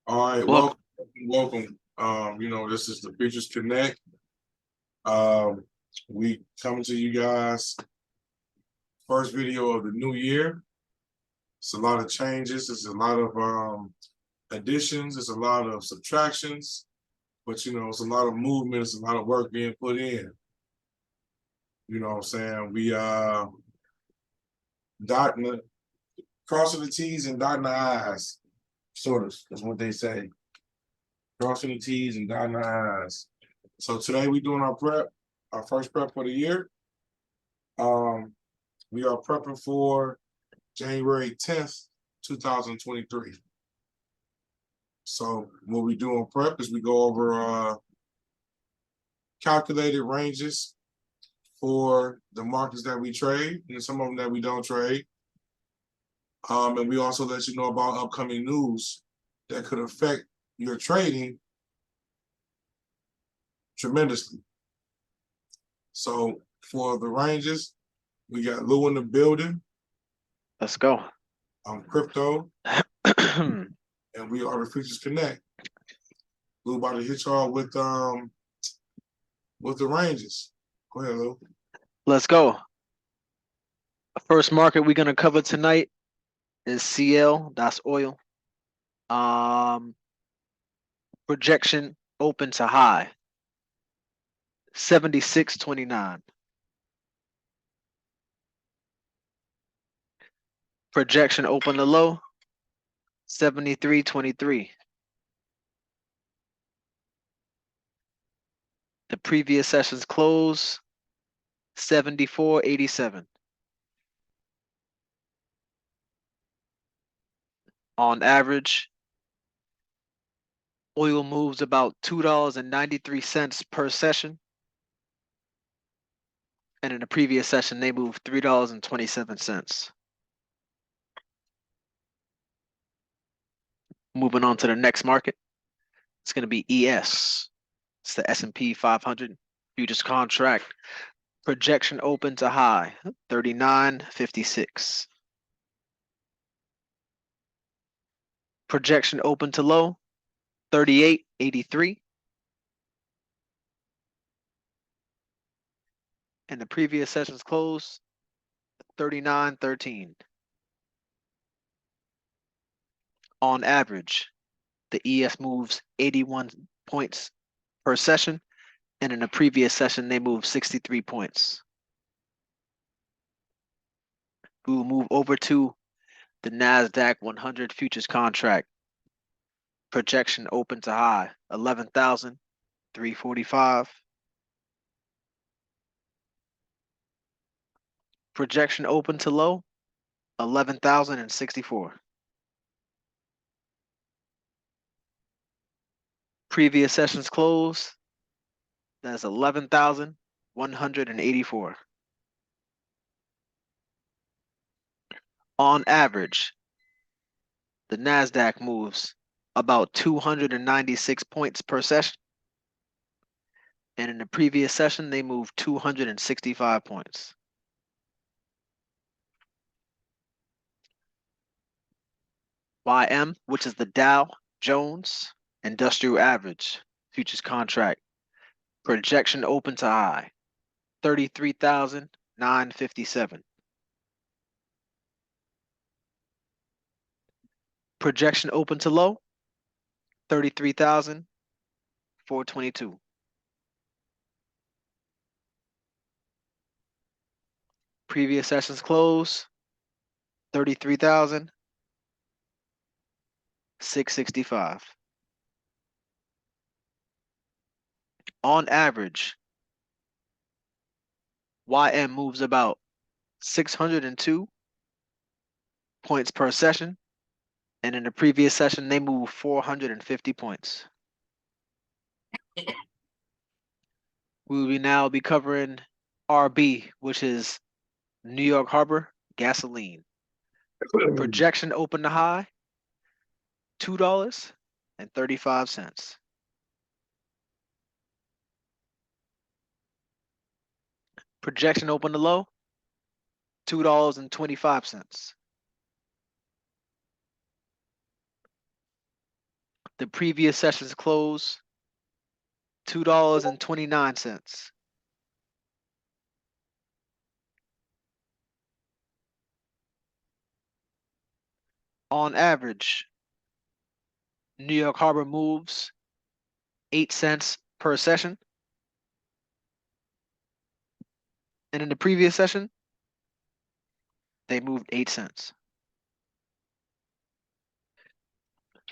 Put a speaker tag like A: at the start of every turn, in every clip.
A: All right,
B: Well,
A: welcome. This is the Futures Connect. Um, we coming to you guys first video of the new year. It's a lot of changes. It's a lot of additions. It's a lot of subtractions. But it's a lot of movement. It's a lot of work being put in. You know what I'm saying? We dotting crossing the T's and dotting the I's. Sort of. That's what they say. Crossing the T's and dotting the I's. So today we doing our first prep for the year. We are prepping for January 10th, 2023. So what we do on prep is we go over calculated ranges for the markets that we trade and some of them that we don't trade. And we also let you know about upcoming news that could affect your trading tremendously. So for the ranges, we got Lou in the building.
B: let's go.
A: I'm Crypto, and we are the Futures Connect. Lou about to hit y'all with the ranges. Go ahead, Lou.
B: Let's go. First market we're gonna cover tonight is CL. That's oil. Projection open to high 76.29. Projection open to low 73.23. The previous session's close 74.87. On average, oil moves about $2.93 per session. And in the previous session, they moved $3.27. Moving on to the next market, it's going to be ES. It's the S&P 500 futures contract. Projection open to high 39.56. Projection open to low 38.83. And the previous session's close 39.13. On average, the ES moves 81 points per session, and in the previous session, they moved 63 points. We will move over to the NASDAQ 100 futures contract. Projection open to high 11,345. Projection open to low 11,064. Previous sessions close, that's 11,184. On average, the NASDAQ moves about 296 points per session. And in the previous session, they moved 265 points. YM, which is the Dow Jones Industrial Average futures contract. Projection open to high 33,957. Projection open to low 33,422. Previous sessions close 33,665. On average, YM moves about 602 points per session, and in the previous session, they moved 450 points. We will now be covering RB, which is New York Harbor gasoline. Projection open to high $2.35. Projection open to low $2.25. The previous session's close, $2.29. On average, New York Harbor moves 8 cents per session. And in the previous session, they moved 8 cents.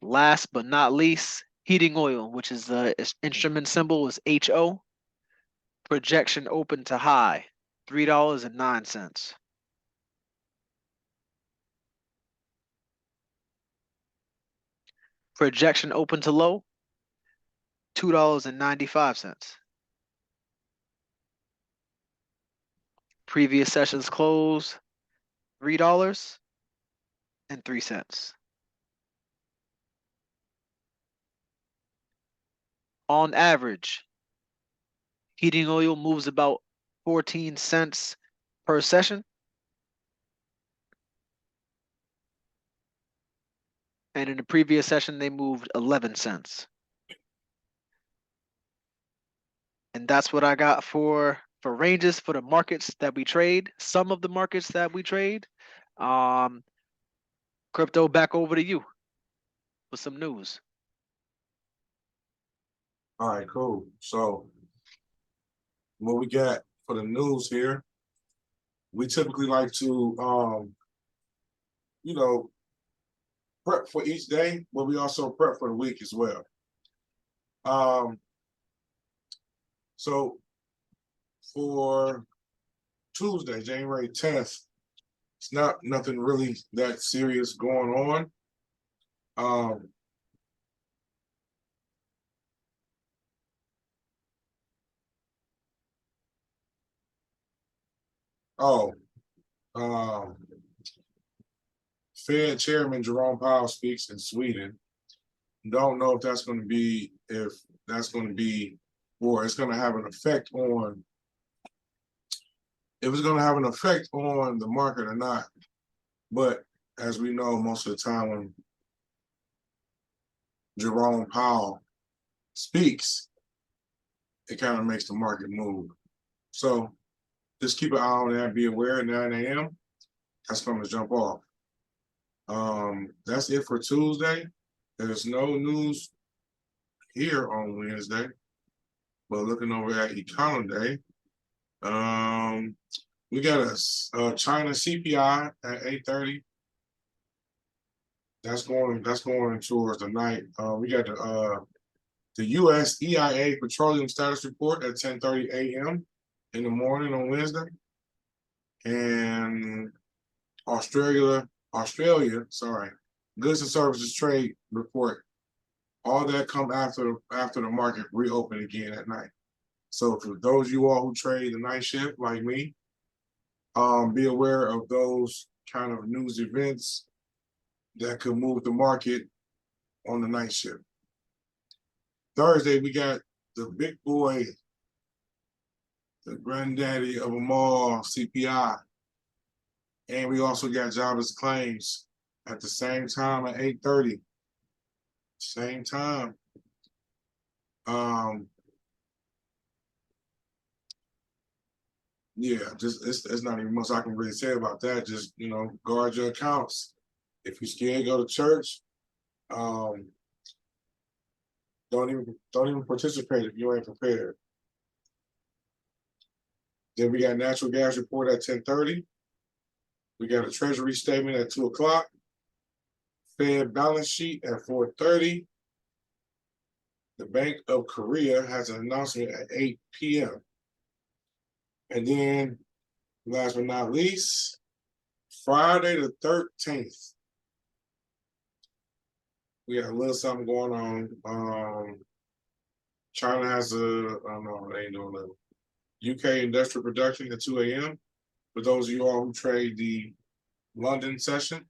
B: Last but not least, heating oil, which is the instrument symbol is HO. Projection open to high, $3.09. Projection open to low, $2.95. Previous sessions close, $3.03. On average, heating oil moves about 14 cents per session. And in the previous session, they moved 11 cents. And that's what I got for ranges for the markets that we trade, some of the markets that we trade. Crypto, back over to you with some news.
A: All right, cool. So what we got for the news here, we typically like to you know, prep for each day, but we also prep for the week as well. So for Tuesday, January 10th, it's nothing really that serious going on. Fed Chairman Jerome Powell speaks in Sweden. Don't know if that's going to be, or it's going to have an effect on, if it's going to have an effect on the market or not. But as we know, most of the time when Jerome Powell speaks, it kind of makes the market move. So just keep an eye on that. Be aware at 9 a.m. That's going to jump off. That's it for Tuesday. There's no news here on Wednesday. But looking over at Econoday, we got a China CPI at 8:30. That's going towards the night. We got the U.S. EIA Petroleum Status Report at 10:30 a.m. in the morning on Wednesday, and Australia, Goods and Services Trade Report. All that come after the market reopen again at night. So for those of you all who trade the night shift like me, be aware of those kind of news events that could move the market on the night shift. Thursday, we got the big boy, the granddaddy of them all, CPI. And we also got jobless claims at the same time at 8:30. Same time. Yeah, just it's not even much I can really say about that. Just, guard your accounts. If you're scared, go to church. Don't even participate if you ain't prepared. Then we got natural gas report at 10:30. We got a treasury statement at 2 o'clock. Fed balance sheet at 4:30. The Bank of Korea has an announcement at 8 p.m. And then, last but not least, Friday the 13th. We got a little something going on. China has they ain't doing little. UK industrial production at 2 a.m. For those of you all who trade the London session,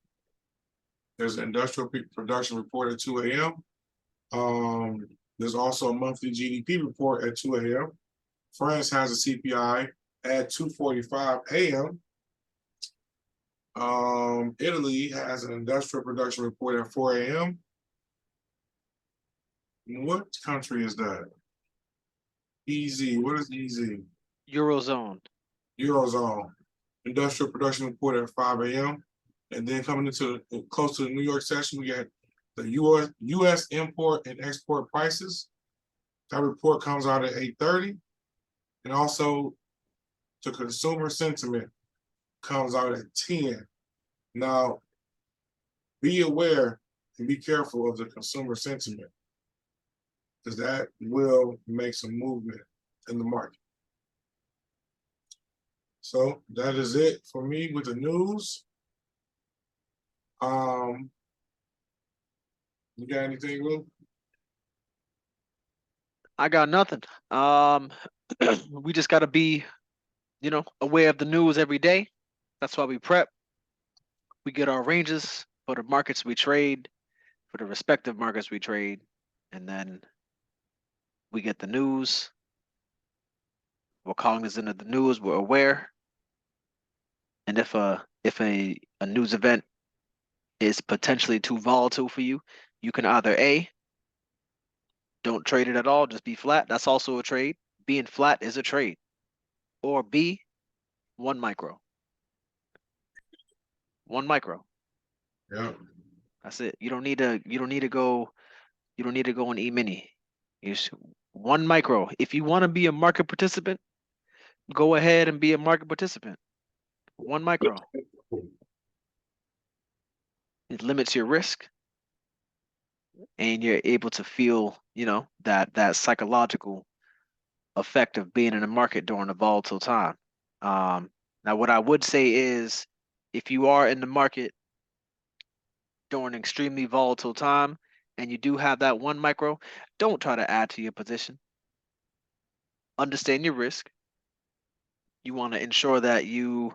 A: there's an industrial production report at 2 a.m. There's also a monthly GDP report at 2 a.m. France has a CPI at 2:45 a.m. Italy has an industrial production report at 4 a.m. What country is that? EZ. What is EZ?
B: Eurozone.
A: Eurozone. Industrial production report at 5 a.m. And then coming into close to the New York session, we got the U.S. import and export prices. That report comes out at 8:30. And also the consumer sentiment comes out at 10. Now, be aware and be careful of the consumer sentiment, because that will make some movement in the market. So that is it for me with the news. You got anything, Lou?
B: I got nothing. We just gotta be, aware of the news every day. That's why we prep. We get our ranges for the markets we trade, for the respective markets we trade, and then we get the news. We're cognizant of the news. We're aware. And if a news event is potentially too volatile for you, you can either A, don't trade it at all, just be flat. That's also a trade. Being flat is a trade. Or B, 1 micro. 1 micro.
A: Yeah.
B: That's it. You don't need to go in E-mini. It's 1 micro. If you want to be a market participant, go ahead and be a market participant. 1 micro. It limits your risk, and you're able to feel, that psychological effect of being in a market during a volatile time. Now, what I would say is, if you are in the market during an extremely volatile time and you do have that 1 micro, don't try to add to your position. Understand your risk. You want to ensure that you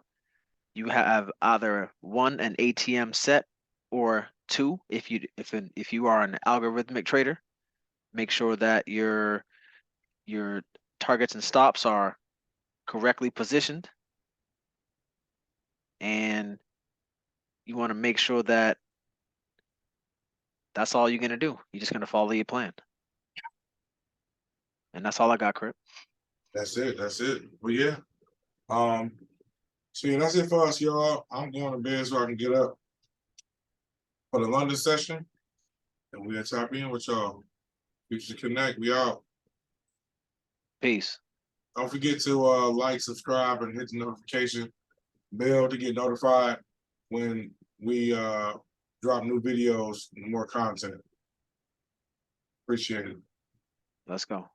B: have either 1, an ATM set, or 2, if you are an algorithmic trader, make sure that your targets and stops are correctly positioned, and you want to make sure that that's all you're gonna do. You're just gonna follow your plan, and that's all I got, Crip.
A: That's it. That's it. Well, yeah. So yeah, that's it for us, y'all. I'm going to bed so I can get up for the London session, and we'll tap in with y'all. Futures Connect. We out.
B: Peace.
A: Don't forget to like, subscribe, and hit the notification bell to get notified when we drop new videos and more content. Appreciate it.
B: Let's go.